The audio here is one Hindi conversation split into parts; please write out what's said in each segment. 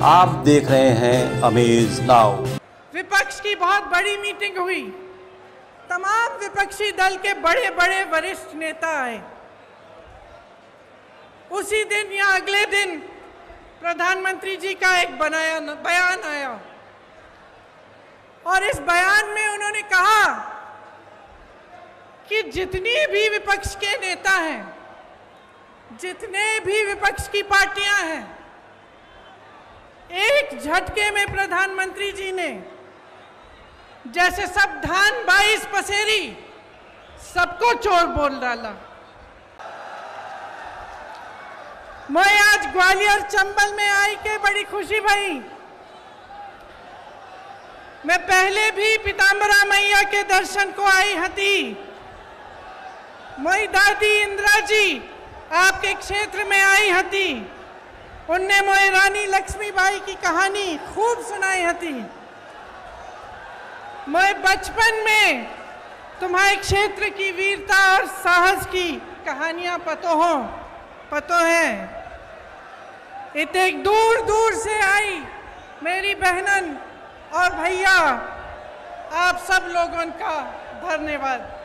आप देख रहे हैं अमेज नाउ। विपक्ष की बहुत बड़ी मीटिंग हुई। तमाम विपक्षी दल के बड़े बड़े वरिष्ठ नेता आए। उसी दिन या अगले दिन प्रधानमंत्री जी का एक बयान आया और इस बयान में उन्होंने कहा कि जितनी भी विपक्ष के नेता हैं, जितने भी विपक्ष की पार्टियां हैं, एक झटके में प्रधानमंत्री जी ने जैसे सब धान 22 पसेरी सबको चोर बोल डाला। मैं आज ग्वालियर चंबल में आई के बड़ी खुशी भई। मैं पहले भी पीताम्बरा मैया के दर्शन को आई हती। मोई दादी इंदिरा जी आपके क्षेत्र में आई हती। उनने मोए रानी लक्ष्मीबाई की कहानी खूब सुनाई हती। मैं बचपन में तुम्हारे क्षेत्र की वीरता और साहस की कहानियां पतो हैं। इतने दूर दूर से आई मेरी बहनन और भैया, आप सब लोगों का धन्यवाद।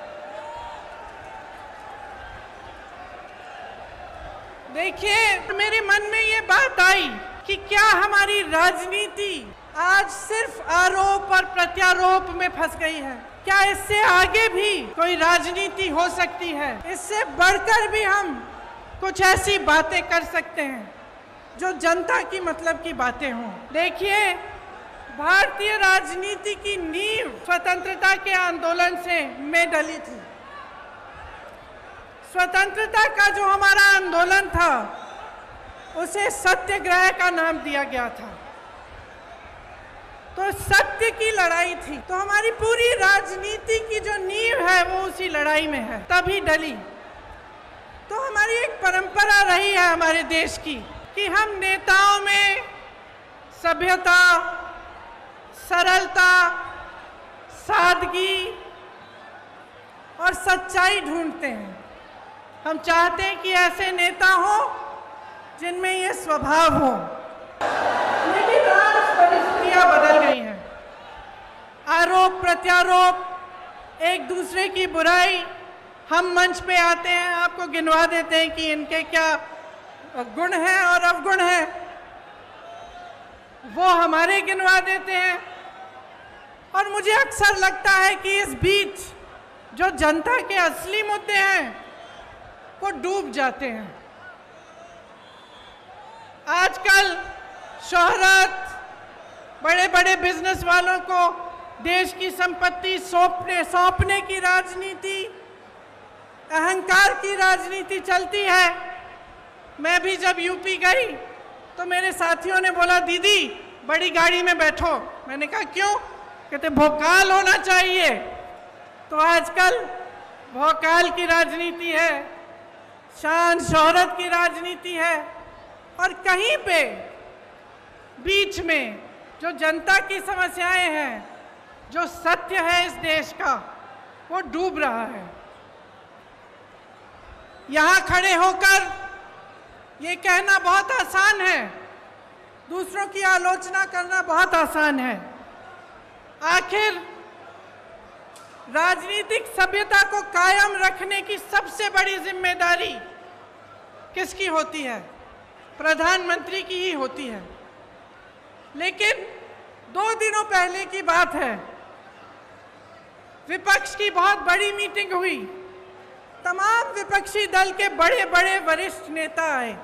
देखिए, मेरे मन में ये बात आई कि क्या हमारी राजनीति आज सिर्फ आरोप और प्रत्यारोप में फंस गई है? क्या इससे आगे भी कोई राजनीति हो सकती है? इससे बढ़कर भी हम कुछ ऐसी बातें कर सकते हैं जो जनता की मतलब की बातें हों। देखिए, भारतीय राजनीति की नींव स्वतंत्रता के आंदोलन से में डली थी। स्वतंत्रता का जो हमारा आंदोलन था उसे सत्याग्रह का नाम दिया गया था। तो सत्य की लड़ाई थी। तो हमारी पूरी राजनीति की जो नींव है वो उसी लड़ाई में है, तभी डली। तो हमारी एक परंपरा रही है हमारे देश की कि हम नेताओं में सभ्यता, सरलता, सादगी और सच्चाई ढूंढते हैं। हम चाहते हैं कि ऐसे नेता हो जिनमें ये स्वभाव हो। लेकिन आज परिस्थितियां बदल गई हैं। आरोप प्रत्यारोप, एक दूसरे की बुराई, हम मंच पे आते हैं, आपको गिनवा देते हैं कि इनके क्या गुण हैं और अवगुण हैं, वो हमारे गिनवा देते हैं। और मुझे अक्सर लगता है कि इस बीच जो जनता के असली मुद्दे हैं वो डूब जाते हैं। आजकल शोहरत, बड़े बड़े बिजनेस वालों को देश की संपत्ति सौंपने की राजनीति, अहंकार की राजनीति चलती है। मैं भी जब यूपी गई तो मेरे साथियों ने बोला, दीदी बड़ी गाड़ी में बैठो। मैंने कहा क्यों? कहते भोकाल होना चाहिए। तो आजकल भोकाल की राजनीति है, शान शोहरत की राजनीति है, और कहीं पे बीच में जो जनता की समस्याएं हैं, जो सत्य है इस देश का, वो डूब रहा है। यहाँ खड़े होकर ये कहना बहुत आसान है, दूसरों की आलोचना करना बहुत आसान है। आखिर राजनीतिक सभ्यता को कायम रखने की सबसे बड़ी जिम्मेदारी किसकी होती है? प्रधानमंत्री की ही होती है। लेकिन 2 दिनों पहले की बात है, विपक्ष की बहुत बड़ी मीटिंग हुई। तमाम विपक्षी दल के बड़े बड़े वरिष्ठ नेता आए।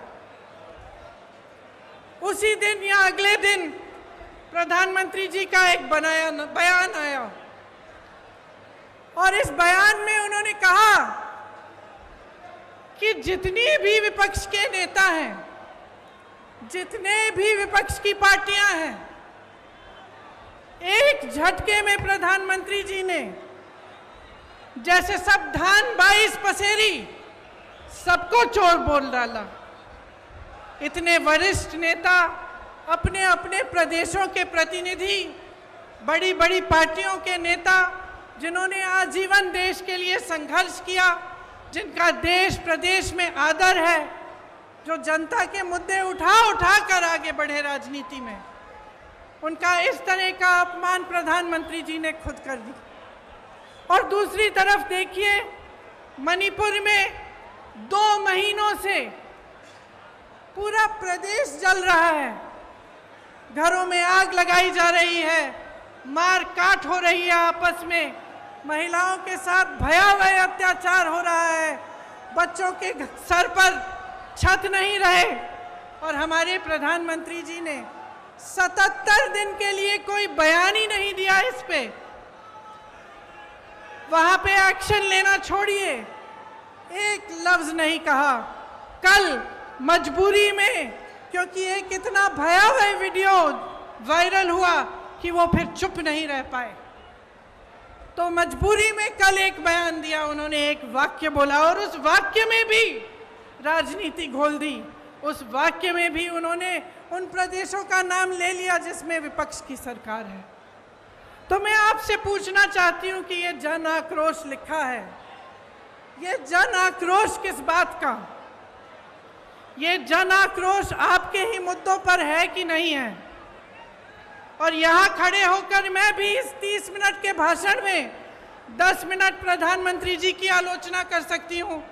उसी दिन या अगले दिन प्रधानमंत्री जी का एक बयान आया और इस बयान में उन्होंने कहा कि जितनी भी विपक्ष के नेता हैं, जितने भी विपक्ष की पार्टियां हैं, एक झटके में प्रधानमंत्री जी ने जैसे सब धान 22 पसेरी सबको चोर बोल डाला। इतने वरिष्ठ नेता, अपने अपने प्रदेशों के प्रतिनिधि, बड़ी बड़ी पार्टियों के नेता, जिन्होंने आजीवन देश के लिए संघर्ष किया, जिनका देश प्रदेश में आदर है, जो जनता के मुद्दे उठा उठा कर आगे बढ़े राजनीति में, उनका इस तरह का अपमान प्रधानमंत्री जी ने खुद कर दी। और दूसरी तरफ देखिए, मणिपुर में 2 महीनों से पूरा प्रदेश जल रहा है, घरों में आग लगाई जा रही है, मार काट हो रही है आपस में, महिलाओं के साथ भयावह अत्याचार हो रहा है, बच्चों के सर पर छत नहीं रहे, और हमारे प्रधानमंत्री जी ने 77 दिन के लिए कोई बयान ही नहीं दिया इस पे। वहां पे एक्शन लेना छोड़िए, एक लफ्ज नहीं कहा। कल मजबूरी में, क्योंकि एक इतना भयावह वीडियो वायरल हुआ कि वो फिर चुप नहीं रह पाए, तो मजबूरी में कल एक बयान दिया, उन्होंने एक वाक्य बोला और उस वाक्य में भी राजनीति घोल दी। उस वाक्य में भी उन्होंने उन प्रदेशों का नाम ले लिया जिसमें विपक्ष की सरकार है। तो मैं आपसे पूछना चाहती हूं कि ये जन आक्रोश लिखा है, ये जन आक्रोश किस बात का? ये जन आक्रोश आपके ही मुद्दों पर है कि नहीं है? और यहाँ खड़े होकर मैं भी इस 30 मिनट के भाषण में 10 मिनट प्रधानमंत्री जी की आलोचना कर सकती हूँ।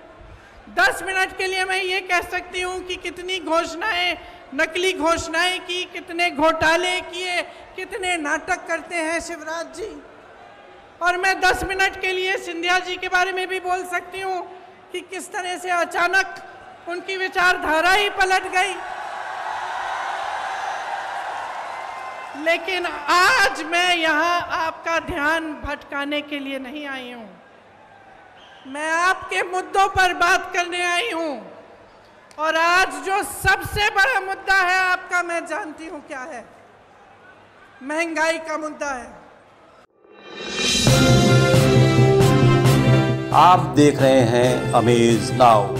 10 मिनट के लिए मैं ये कह सकती हूँ कि कितनी घोषणाएं, नकली घोषणाएं की, कितने घोटाले किए, कितने नाटक करते हैं शिवराज जी। और मैं 10 मिनट के लिए सिंधिया जी के बारे में भी बोल सकती हूँ कि किस तरह से अचानक उनकी विचारधारा ही पलट गई। लेकिन आज मैं यहाँ आपका ध्यान भटकाने के लिए नहीं आई हूँ, मैं आपके मुद्दों पर बात करने आई हूँ। और आज जो सबसे बड़ा मुद्दा है आपका, मैं जानती हूँ क्या है, महंगाई का मुद्दा है। आप देख रहे हैं अमेज नाउ।